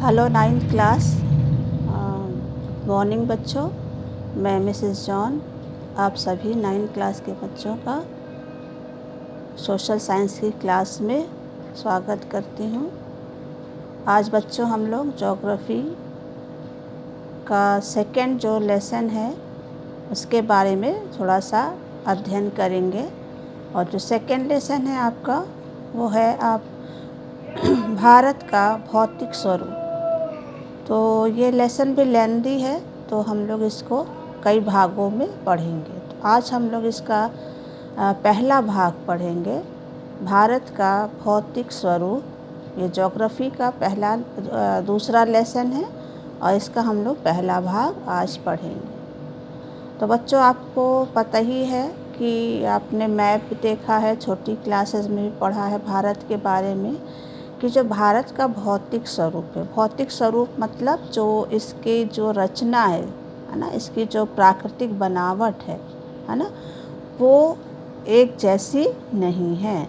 Hello ninth class. Morning बच्चों, मैं Mrs John आप सभी नाइन्थ क्लास के बच्चों का सोशल साइंस की क्लास में स्वागत करती हूँ। आज बच्चों हम लोग ज्योग्राफी का सेकंड जो लेसन है उसके बारे में थोड़ा सा अध्ययन करेंगे। और जो सेकंड लेसन है आपका वो है आप भारत का भौतिक स्वरूप। तो ये लेसन भी लेंदी है, तो हम लोग इसको कई भागों में पढ़ेंगे। तो आज हम लोग इसका पहला भाग पढ़ेंगे, भारत का भौतिक स्वरूप। ये ज्योग्राफी का दूसरा लेसन है और इसका हम लोग पहला भाग आज पढ़ेंगे। तो बच्चों, आपको पता ही है कि आपने मैप देखा है, छोटी क्लासेस में भी पढ़ा है भारत के बारे में कि जो भारत का भौतिक स्वरूप है, भौतिक स्वरूप मतलब जो इसकी जो रचना है ना, इसकी जो प्राकृतिक बनावट है ना, वो एक जैसी नहीं है।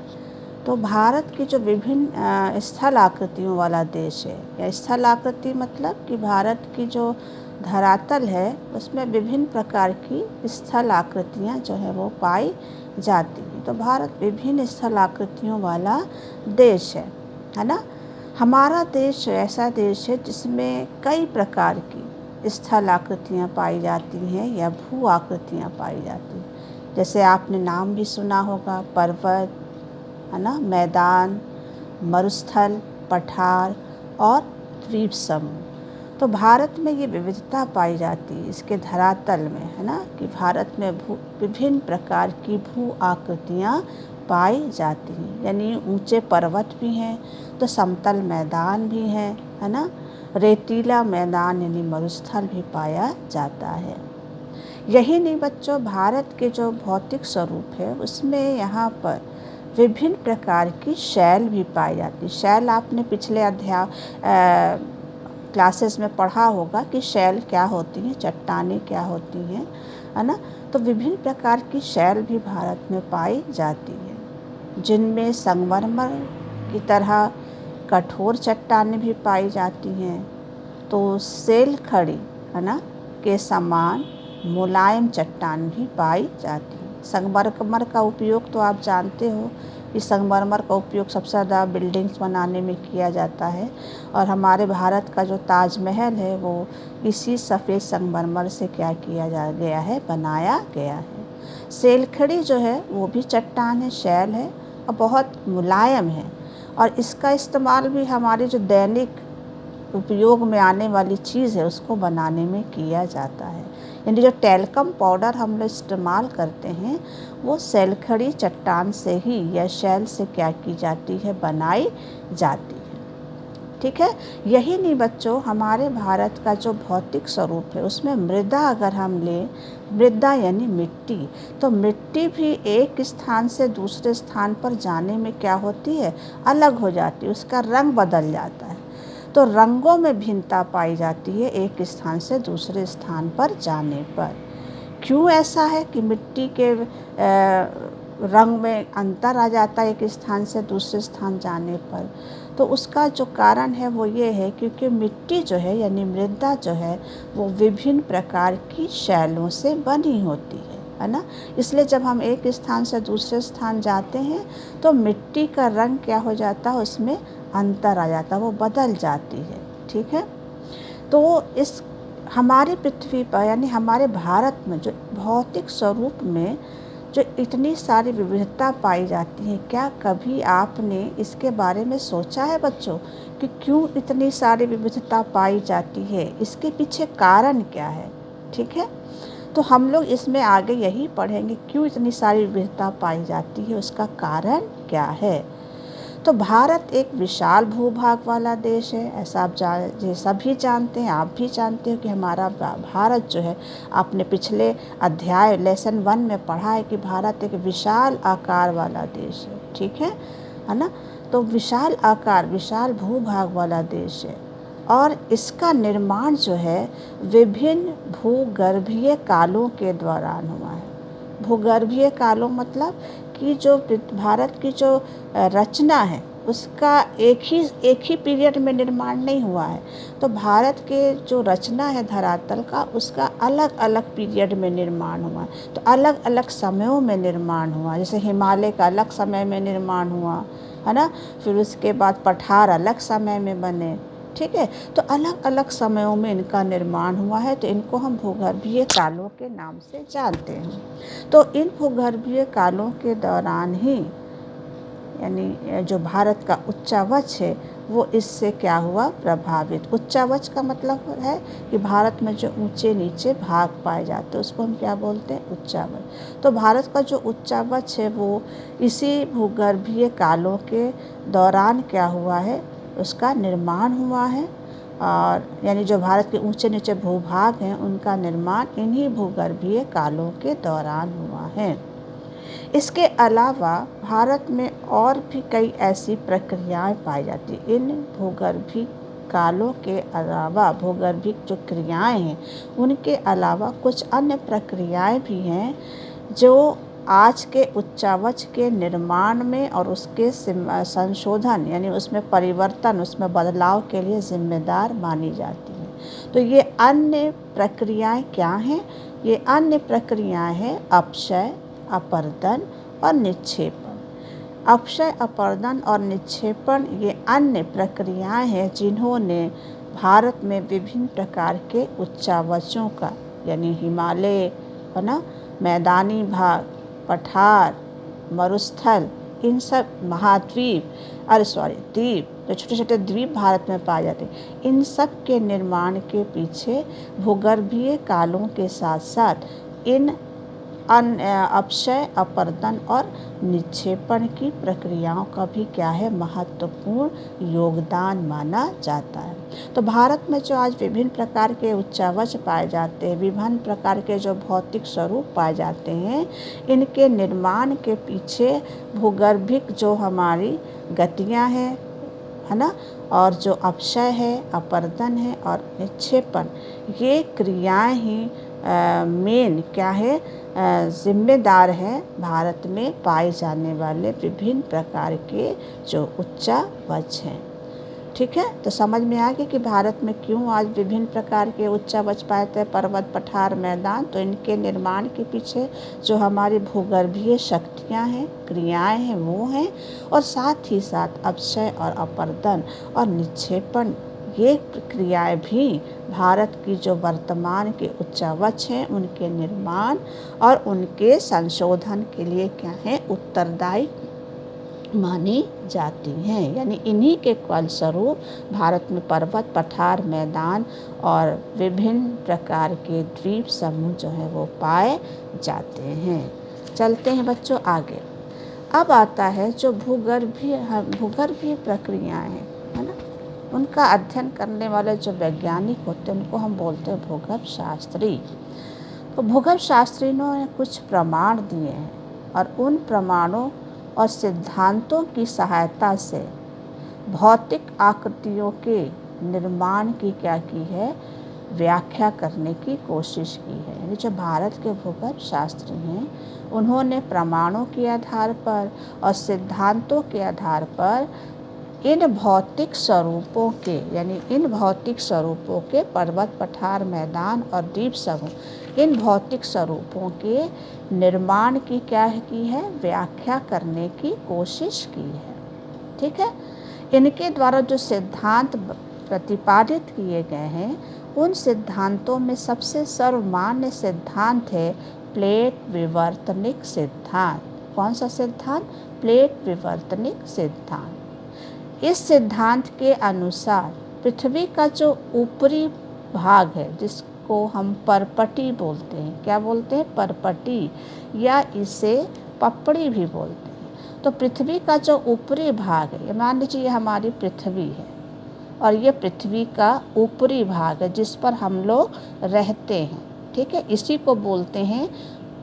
तो भारत की जो विभिन्न स्थल आकृतियों वाला देश है, या स्थल आकृति मतलब कि भारत की जो धरातल है उसमें विभिन्न प्रकार की स्थल आकृतियाँ जो है वो पाई जाती हैं। तो भारत विभिन्न स्थल आकृतियों वाला देश है ना। हमारा देश ऐसा देश है जिसमें कई प्रकार की स्थल आकृतियाँ पाई जाती हैं या भू आकृतियाँ पाई जाती हैं। जैसे आपने नाम भी सुना होगा, पर्वत है ना, मैदान, मरुस्थल, पठार और द्वीप समूह। तो भारत में ये विविधता पाई जाती है इसके धरातल में, है ना, कि भारत में विभिन्न प्रकार की भू आकृतियाँ पाई जाती हैं। यानी ऊंचे पर्वत भी हैं, तो समतल मैदान भी हैं, है ना, रेतीला मैदान यानी मरुस्थल भी पाया जाता है। यही नहीं बच्चों, भारत के जो भौतिक स्वरूप है उसमें यहाँ पर विभिन्न प्रकार की शैल भी पाई जाती है। शैल आपने पिछले क्लासेस में पढ़ा होगा कि शैल क्या होती हैं, चट्टानें क्या होती हैं, है ना। तो विभिन्न प्रकार की शैल भी भारत में पाई जाती है, जिनमें संगमरमर की तरह कठोर चट्टानें भी पाई जाती हैं, तो सेल खड़ी है ना के समान मुलायम चट्टान भी पाई जाती है। संगमरमर का उपयोग तो आप जानते हो कि संगमरमर का उपयोग सबसे ज़्यादा बिल्डिंग्स बनाने में किया जाता है, और हमारे भारत का जो ताजमहल है वो इसी सफ़ेद संगमरमर से क्या किया गया है, बनाया गया है। सेलखड़ी जो है वो भी चट्टान है, शैल है और बहुत मुलायम है, और इसका इस्तेमाल भी हमारे जो दैनिक उपयोग में आने वाली चीज़ है उसको बनाने में किया जाता है। यानी जो टैल्कम पाउडर हम लोग इस्तेमाल करते हैं वो सेलखड़ी चट्टान से ही या शैल से क्या की जाती है, बनाई जाती है। ठीक है। यही नहीं बच्चों, हमारे भारत का जो भौतिक स्वरूप है उसमें मृदा अगर हम लें, मृदा यानी मिट्टी, तो मिट्टी भी एक स्थान से दूसरे स्थान पर जाने में क्या होती है, अलग हो जाती है, उसका रंग बदल जाता है। तो रंगों में भिन्नता पाई जाती है एक स्थान से दूसरे स्थान पर जाने पर। क्यों ऐसा है कि मिट्टी के रंग में अंतर आ जाता है एक स्थान से दूसरे स्थान जाने पर? तो उसका जो कारण है वो ये है क्योंकि मिट्टी जो है यानी मृदा जो है वो विभिन्न प्रकार की शैलों से बनी होती है ना। इसलिए जब हम एक स्थान से दूसरे स्थान जाते हैं तो मिट्टी का रंग क्या हो जाता है, उसमें अंतर आ जाता है, वो बदल जाती है। ठीक है। तो इस हमारी पृथ्वी पर यानी हमारे भारत में जो भौतिक स्वरूप में जो इतनी सारी विविधता पाई जाती है, क्या कभी आपने इसके बारे में सोचा है बच्चों कि क्यों इतनी सारी विविधता पाई जाती है, इसके पीछे कारण क्या है? ठीक है। तो हम लोग इसमें आगे यही पढ़ेंगे क्यों इतनी सारी विविधता पाई जाती है, उसका कारण क्या है। तो भारत एक विशाल भूभाग वाला देश है, ऐसा आप ये सभी जानते हैं, आप भी जानते हो कि हमारा भारत जो है, आपने पिछले अध्याय लेसन 1 में पढ़ा है कि भारत एक विशाल आकार वाला देश है। ठीक है ना। तो विशाल आकार, विशाल भूभाग वाला देश है, और इसका निर्माण जो है विभिन्न भूगर्भीय कालों के दौरान हुआ है। भूगर्भीय कालों मतलब कि जो भारत की जो रचना है उसका एक ही पीरियड में निर्माण नहीं हुआ है। तो भारत के जो रचना है धरातल का, उसका अलग अलग पीरियड में निर्माण हुआ है। तो अलग अलग समयों में निर्माण हुआ, जैसे हिमालय का अलग समय में निर्माण हुआ है ना, फिर उसके बाद पठार अलग समय में बने, ठीक है। तो अलग अलग समयों में इनका निर्माण हुआ है, तो इनको हम भूगर्भीय कालों के नाम से जानते हैं। तो इन भूगर्भीय कालों के दौरान ही यानी जो भारत का उच्चावच है वो इससे क्या हुआ, प्रभावित। उच्चावच का मतलब है कि भारत में जो ऊंचे नीचे भाग पाए जाते हैं उसको हम क्या बोलते हैं, उच्चावच। तो भारत का जो उच्चावच है वो इसी भूगर्भीय कालों के दौरान क्या हुआ है, उसका निर्माण हुआ है। और यानी जो भारत के ऊंचे नीचे भूभाग हैं उनका निर्माण इन्हीं भूगर्भीय कालों के दौरान हुआ है। इसके अलावा भारत में और भी कई ऐसी प्रक्रियाएं पाई जाती हैं। इन भूगर्भिक कालों के अलावा, भूगर्भिक जो क्रियाएं हैं उनके अलावा कुछ अन्य प्रक्रियाएं भी हैं जो आज के उच्चावच के निर्माण में और उसके संशोधन यानी उसमें परिवर्तन, उसमें बदलाव के लिए जिम्मेदार मानी जाती हैं। तो ये अन्य प्रक्रियाएं क्या हैं? ये अन्य प्रक्रियाएं हैं अपक्षय, अपर्दन और निक्षेपण। अपक्षय, अपर्दन और निक्षेपण ये अन्य प्रक्रियाएं हैं जिन्होंने भारत में विभिन्न प्रकार के उच्चावचों का, यानी हिमालय है ना, मैदानी भाग, पठार, मरुस्थल, इन सब महाद्वीप द्वीप, जो छोटे छोटे द्वीप भारत में पाए जाते हैं, इन सब के निर्माण के पीछे भूगर्भीय कालों के साथ साथ इन अपक्षय, अपर्दन और निक्षेपण की प्रक्रियाओं का भी क्या है, महत्वपूर्ण योगदान माना जाता है। तो भारत में जो आज विभिन्न प्रकार के उच्चावच पाए जाते हैं, विभिन्न प्रकार के जो भौतिक स्वरूप पाए जाते हैं, इनके निर्माण के पीछे भूगर्भिक जो हमारी गतियाँ हैं है ना, और जो अपक्षय है, अपर्दन है और निक्षेपण, ये क्रियाएं ही मेन क्या है, जिम्मेदार है भारत में पाए जाने वाले विभिन्न प्रकार के जो उच्चावच हैं। ठीक है, तो समझ में आ गया कि भारत में क्यों आज विभिन्न प्रकार के उच्चावच पाए जाते हैं, पर्वत, पठार, मैदान। तो इनके निर्माण के पीछे जो हमारी भूगर्भीय शक्तियाँ हैं, क्रियाएं हैं, वो हैं। और साथ ही साथ अपक्षय और अपर्दन और निक्षेपण, ये क्रियाएं भी भारत की जो वर्तमान के उच्चावच हैं उनके निर्माण और उनके संशोधन के लिए क्या है, उत्तरदायी मानी जाती हैं। यानी इन्हीं के फलस्वरूप भारत में पर्वत, पठार, मैदान और विभिन्न प्रकार के द्वीप समूह जो है वो पाए जाते हैं। चलते हैं बच्चों आगे। अब आता है जो भूगर्भीय प्रक्रियाएं हैं, है ना, उनका अध्ययन करने वाले जो वैज्ञानिक होते हैं उनको हम बोलते हैं भूगर्भ शास्त्री। तो भूगर्भ शास्त्रियों ने कुछ प्रमाण दिए हैं और उन प्रमाणों और सिद्धांतों की सहायता से भौतिक आकृतियों के निर्माण की क्या की है, व्याख्या करने की कोशिश की है। यानी जो भारत के भूगर्भ शास्त्री हैं उन्होंने प्रमाणों के आधार पर और सिद्धांतों के आधार पर इन भौतिक स्वरूपों के, यानी इन भौतिक स्वरूपों के, पर्वत, पठार, मैदान और द्वीप समूह, इन भौतिक स्वरूपों के निर्माण की क्या की है, व्याख्या करने की कोशिश की है। ठीक है, इनके द्वारा जो सिद्धांत प्रतिपादित किए गए हैं उन सिद्धांतों में सबसे सर्वमान्य सिद्धांत है प्लेट विवर्तनिक सिद्धांत। कौन सा सिद्धांत? प्लेट विवर्तनिक सिद्धांत। इस सिद्धांत के अनुसार पृथ्वी का जो ऊपरी भाग है, जिसको हम परपटी बोलते हैं, क्या बोलते हैं, परपटी, या इसे पपड़ी भी बोलते हैं। तो पृथ्वी का जो ऊपरी भाग है, मान लीजिए ये हमारी पृथ्वी है और ये पृथ्वी का ऊपरी भाग है जिस पर हम लोग रहते हैं। ठीक है, इसी को बोलते हैं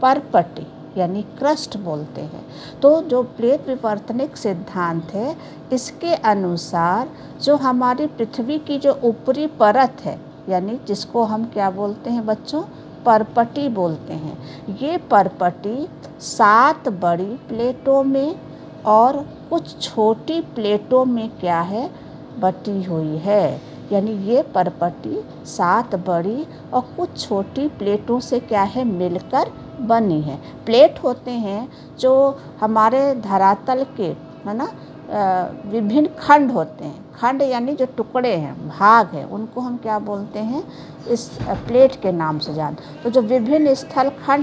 परपटी, यानी क्रस्ट बोलते हैं। तो जो प्लेट विवर्तनिक सिद्धांत है, इसके अनुसार जो हमारी पृथ्वी की जो ऊपरी परत है, यानी जिसको हम क्या बोलते हैं बच्चों, परपटी बोलते हैं, ये परपटी 7 बड़ी प्लेटों में और कुछ छोटी प्लेटों में क्या है, बटी हुई है। यानी ये परपटी 7 बड़ी और कुछ छोटी प्लेटों से क्या है, मिलकर बनी है। प्लेट होते हैं जो हमारे धरातल के, है ना, विभिन्न खंड होते हैं। खंड यानी जो टुकड़े हैं, भाग हैं, उनको हम क्या बोलते हैं, इस प्लेट के नाम से जान। तो जो विभिन्न स्थल खंड